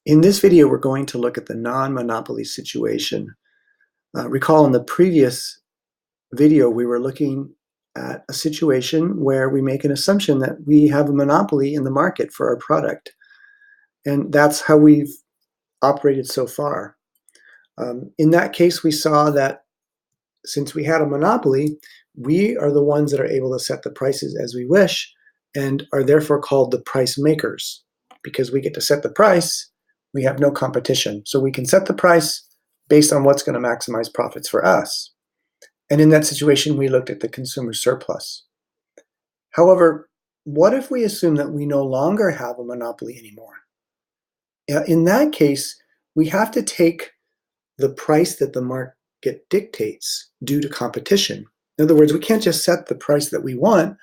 In this video, we're going to look at the non-monopoly situation. Recall in the previous video, we were looking at a situation where we make an assumption that we have a monopoly in the market for our product. And that's how we've operated so far. In that case, we saw that since we had a monopoly, we are the ones that are able to set the prices as we wish and are therefore called the price makers. Because we get to set the price, we have no competition. So we can set the price based on what's going to maximize profits for us. And in that situation, we looked at the consumer surplus. However, what if we assume that we no longer have a monopoly anymore? In that case, we have to take the price that the market dictates due to competition. In other words, we can't just set the price that we want,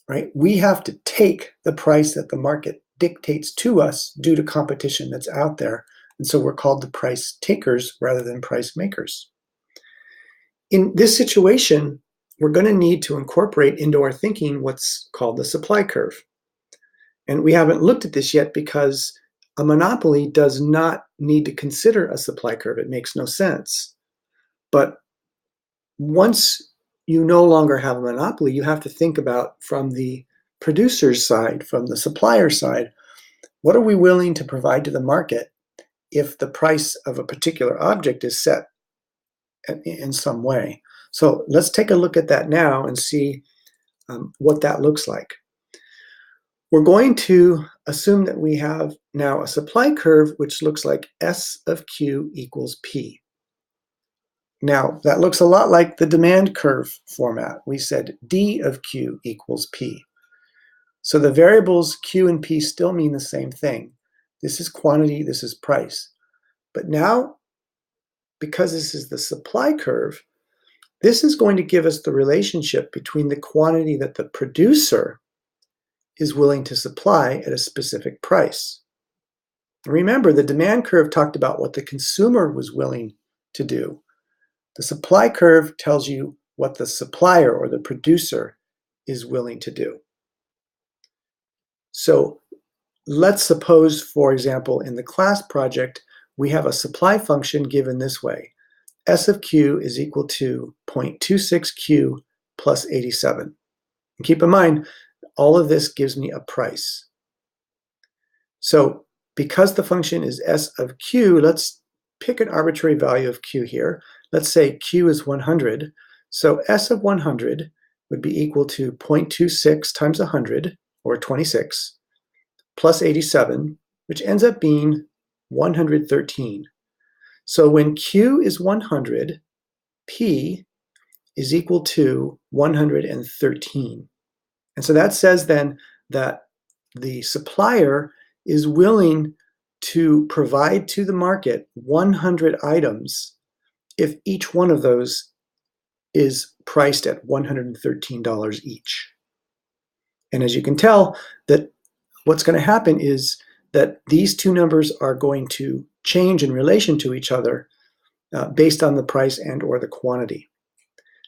right? We have to take the price that the market dictates to us due to competition that's out there. And so we're called the price takers rather than price makers. In this situation, we're going to need to incorporate into our thinking what's called the supply curve. And we haven't looked at this yet because a monopoly does not need to consider a supply curve. It makes no sense. But once you no longer have a monopoly, you have to think about from the producer's side, from the supplier side, what are we willing to provide to the market if the price of a particular object is set in some way? So let's take a look at that now and see what that looks like. We're going to assume that we have now a supply curve which looks like S of Q equals P. Now, that looks a lot like the demand curve format. We said D of Q equals P. So the variables Q and P still mean the same thing. This is quantity, this is price. But now, because this is the supply curve, this is going to give us the relationship between the quantity that the producer is willing to supply at a specific price. Remember, the demand curve talked about what the consumer was willing to do. The supply curve tells you what the supplier or the producer is willing to do. So let's suppose, for example, in the class project, we have a supply function given this way. S of Q is equal to 0.26Q plus 87. And keep in mind, all of this gives me a price. So because the function is S of Q, let's pick an arbitrary value of Q here. Let's say Q is 100. So S of 100 would be equal to 0.26 times 100, or 26, plus 87, which ends up being 113. So when Q is 100, P is equal to 113. And so that says then that the supplier is willing to provide to the market 100 items if each one of those is priced at $113 each. And as you can tell, that what's going to happen is that these two numbers are going to change in relation to each other based on the price and or the quantity.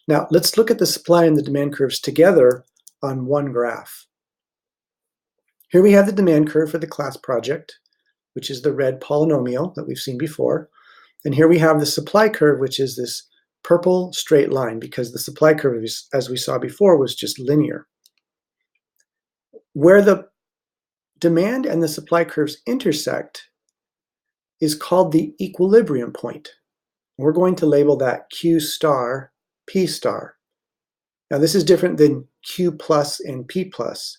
Now, let's look at the supply and the demand curves together on one graph. Here we have the demand curve for the class project, which is the red polynomial that we've seen before. And here we have the supply curve, which is this purple straight line, because the supply curve, as we saw before, was just linear. Where the demand and the supply curves intersect is called the equilibrium point. We're going to label that Q star, P star. Now this is different than Q plus and P plus.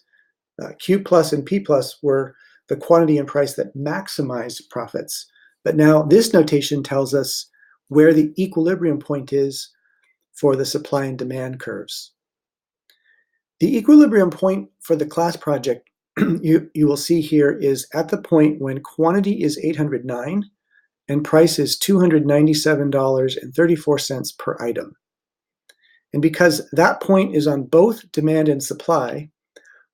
Q plus and P plus were the quantity and price that maximize profits. But now this notation tells us where the equilibrium point is for the supply and demand curves. The equilibrium point for the class project you will see here is at the point when quantity is 809 and price is $297.34 per item. And because that point is on both demand and supply,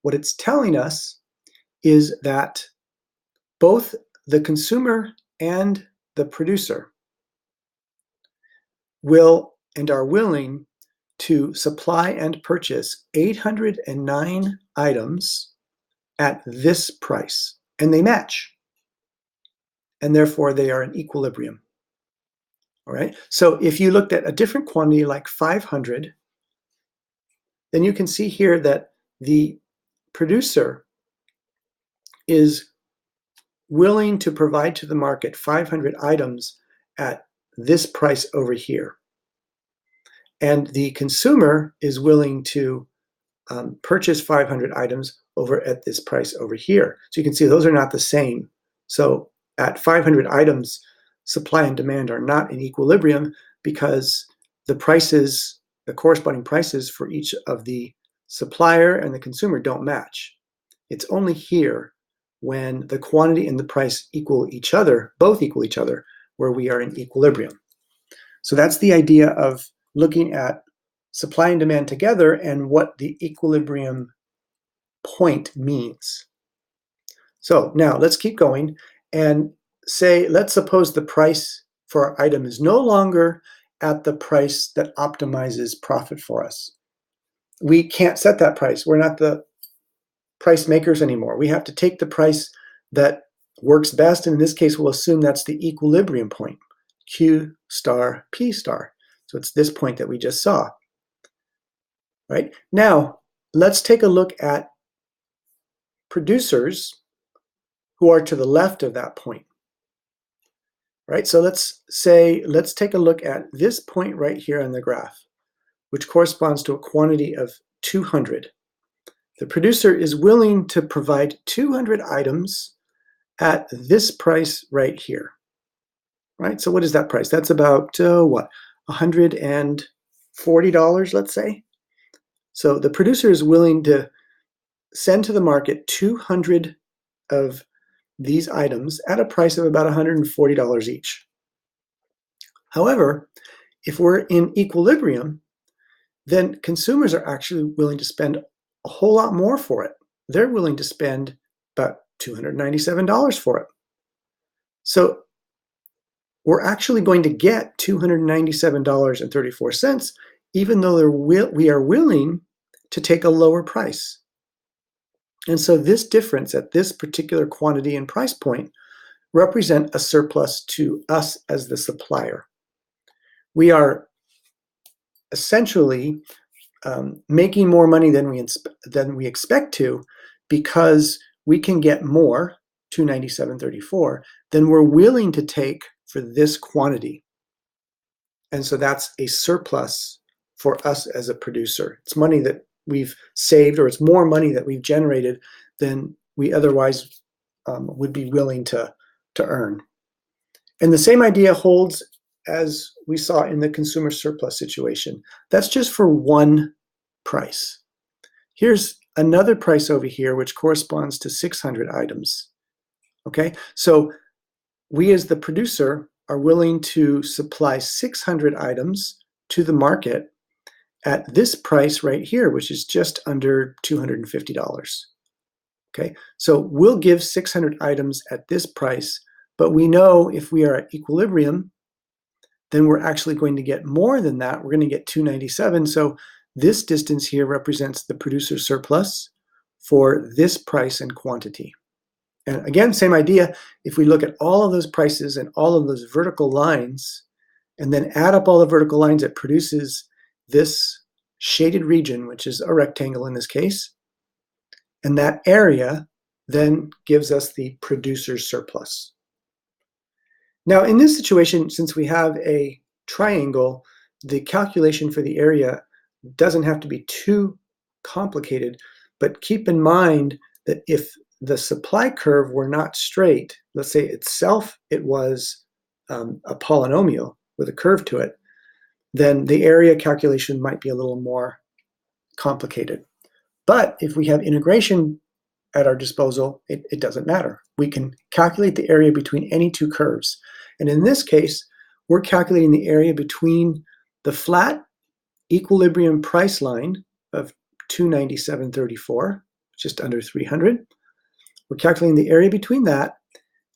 what it's telling us is that both the consumer and the producer will and are willing to supply and purchase 809 items at this price, and they match. and therefore they are in equilibrium. All right, so if you looked at a different quantity like 500, then you can see here that the producer is willing to provide to the market 500 items at this price over here. And the consumer is willing to purchase 500 items over at this price over here. So you can see those are not the same. So at 500 items, supply and demand are not in equilibrium because the prices, the corresponding prices for each of the supplier and the consumer don't match. It's only here when the quantity and the price equal each other, both equal each other, where we are in equilibrium. So that's the idea of looking at supply and demand together and what the equilibrium point means. So now let's keep going and say, let's suppose the price for our item is no longer at the price that optimizes profit for us. We can't set that price. We're not the price makers anymore. We have to take the price that works best, and in this case, we'll assume that's the equilibrium point, Q star P star. So it's this point that we just saw. Right? Now, let's take a look at producers who are to the left of that point. Right? So let's take a look at this point right here on the graph, which corresponds to a quantity of 200. The producer is willing to provide 200 items at this price right here. Right? So what is that price? That's about, what, $140, let's say? So the producer is willing to send to the market 200 of these items at a price of about $140 each. However, if we're in equilibrium, then consumers are actually willing to spend a whole lot more for it. They're willing to spend about $297 for it. So we're actually going to get $297.34, even though we are willing to take a lower price. And so this difference at this particular quantity and price point represent a surplus to us as the supplier. We are essentially making more money than we expect to, because we can get more, $297.34, than we're willing to take for this quantity. And so that's a surplus for us as a producer. It's money that we've saved, or it's more money that we've generated than we otherwise would be willing to earn. And the same idea holds as we saw in the consumer surplus situation. That's just for one price. Here's another price over here, which corresponds to 600 items. Okay, so we as the producer are willing to supply 600 items to the market at this price right here, which is just under $250. Okay, so we'll give 600 items at this price, but we know if we are at equilibrium, then we're actually going to get more than that. We're going to get $297. So this distance here represents the producer surplus for this price and quantity. And again, same idea. If we look at all of those prices and all of those vertical lines, and then add up all the vertical lines, it produces this shaded region, which is a rectangle in this case. And that area then gives us the producer surplus. Now, in this situation, since we have a triangle, the calculation for the area doesn't have to be too complicated, but keep in mind that if the supply curve were not straight, let's say itself it was a polynomial with a curve to it, then the area calculation might be a little more complicated. But if we have integration at our disposal, it doesn't matter. We can calculate the area between any two curves. And in this case, we're calculating the area between the flat equilibrium price line of $297.34, just under 300. We're calculating the area between that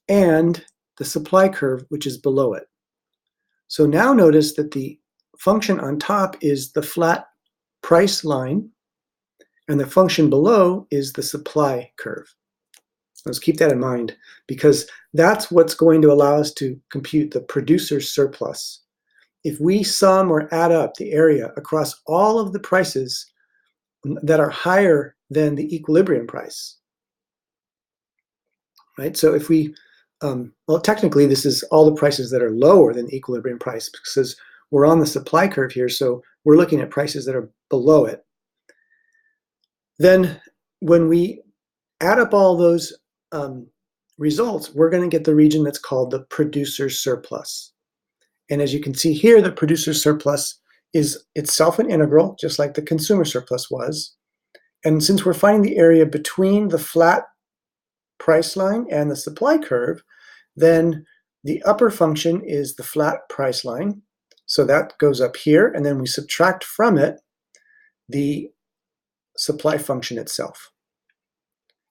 and the supply curve, which is below it. So now notice that the function on top is the flat price line, and the function below is the supply curve. Let's keep that in mind, because that's what's going to allow us to compute the producer's surplus. If we sum or add up the area across all of the prices that are higher than the equilibrium price, right? So if we, well, technically this is all the prices that are lower than the equilibrium price, because we're on the supply curve here, so we're looking at prices that are below it. Then when we add up all those results, we're going to get the region that's called the producer's surplus. And as you can see here, the producer's surplus is itself an integral, just like the consumer surplus was. And since we're finding the area between the flat price line and the supply curve, then the upper function is the flat price line. So that goes up here, and then we subtract from it the supply function itself.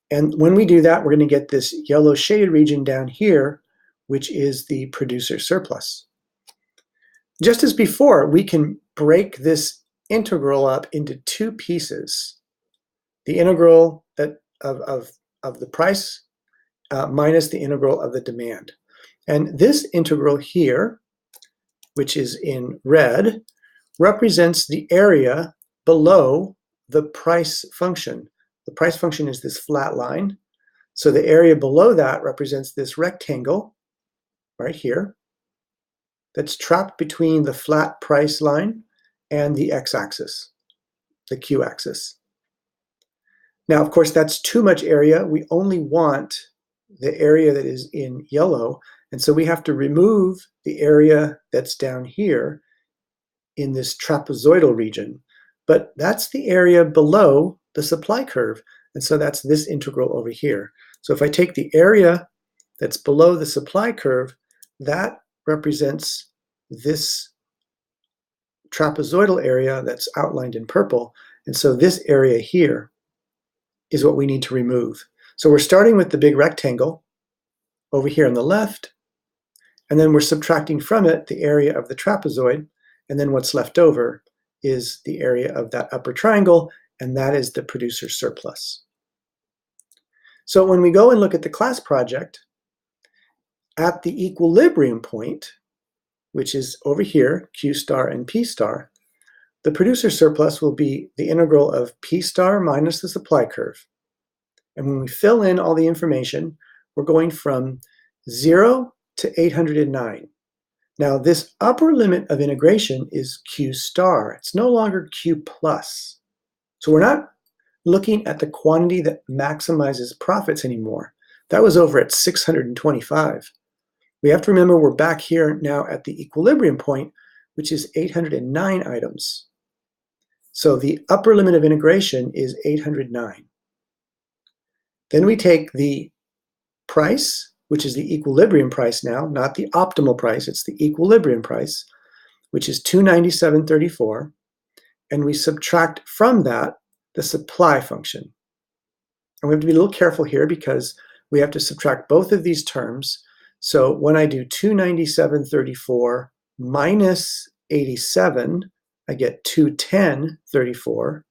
And when we do that, we're going to get this yellow shaded region down here, which is the producer surplus. Just as before, we can break this integral up into two pieces. The integral of the price minus the integral of the demand. And this integral here, which is in red, represents the area below the price function. The price function is this flat line. So the area below that represents this rectangle right here that's trapped between the flat price line and the x-axis, the q-axis. Now, of course, that's too much area. We only want the area that is in yellow, and so we have to remove the area that's down here in this trapezoidal region. But that's the area below the supply curve, and so that's this integral over here. So if I take the area that's below the supply curve, that represents this trapezoidal area that's outlined in purple, and so this area here is what we need to remove. So we're starting with the big rectangle over here on the left, and then we're subtracting from it the area of the trapezoid, and then what's left over is the area of that upper triangle, and that is the producer's surplus. So when we go and look at the class project, at the equilibrium point, which is over here, Q star and P star, the producer's surplus will be the integral of P star minus the supply curve. And when we fill in all the information, we're going from 0 to 809. Now, this upper limit of integration is Q star. It's no longer Q plus. So we're not looking at the quantity that maximizes profits anymore. That was over at 625. We have to remember we're back here now at the equilibrium point, which is 809 items. So the upper limit of integration is 809. Then we take the price, which is the equilibrium price now, not the optimal price, it's the equilibrium price, which is $297.34, and we subtract from that the supply function. And we have to be a little careful here because we have to subtract both of these terms. So when I do $297.34 minus 87, I get $210.34.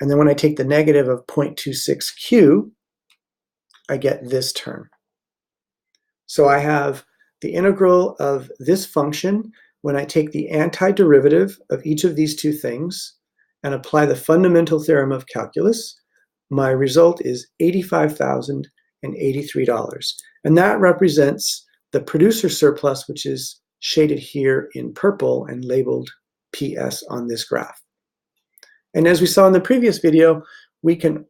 And then when I take the negative of 0.26q, I get this term. So I have the integral of this function when I take the antiderivative of each of these two things and apply the fundamental theorem of calculus. My result is $85,083. And that represents the producer surplus, which is shaded here in purple and labeled PS on this graph. And as we saw in the previous video, we can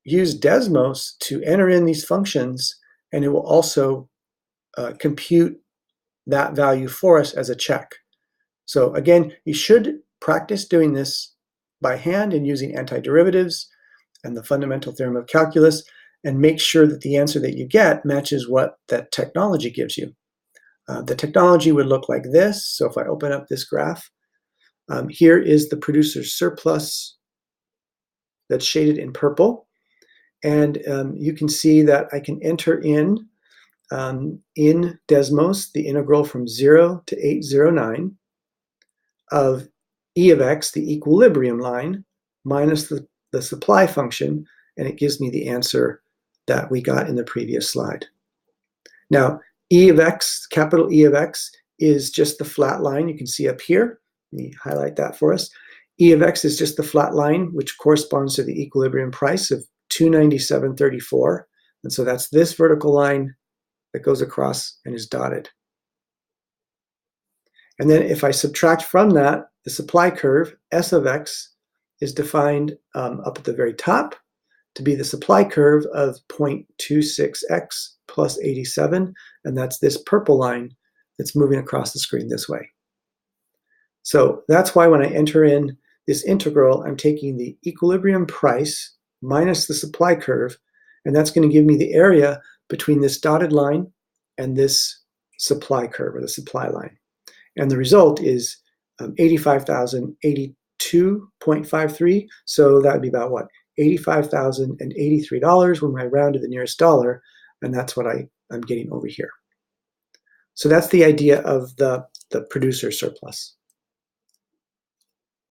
use Desmos to enter in these functions, and it will also compute that value for us as a check. So again, you should practice doing this by hand and using antiderivatives and the fundamental theorem of calculus, and make sure that the answer that you get matches what that technology gives you. The technology would look like this. So if I open up this graph, here is the producer's surplus that's shaded in purple. And you can see that I can enter in Desmos the integral from 0 to 809 of E of x, the equilibrium line, minus the supply function, and it gives me the answer that we got in the previous slide. Now, E of x, capital E of x, is just the flat line you can see up here. Let me highlight that for us. E of x is just the flat line, which corresponds to the equilibrium price of 297.34. And so that's this vertical line that goes across and is dotted. And then if I subtract from that, the supply curve, S of x, is defined up at the very top to be the supply curve of 0.26x plus 87, and that's this purple line that's moving across the screen this way. So that's why when I enter in this integral, I'm taking the equilibrium price minus the supply curve, and that's going to give me the area between this dotted line and this supply curve, or the supply line. And the result is 85,082.53. So that would be about what? $85,083 when I round to the nearest dollar, and that's what I'm getting over here. So that's the idea of the producer surplus.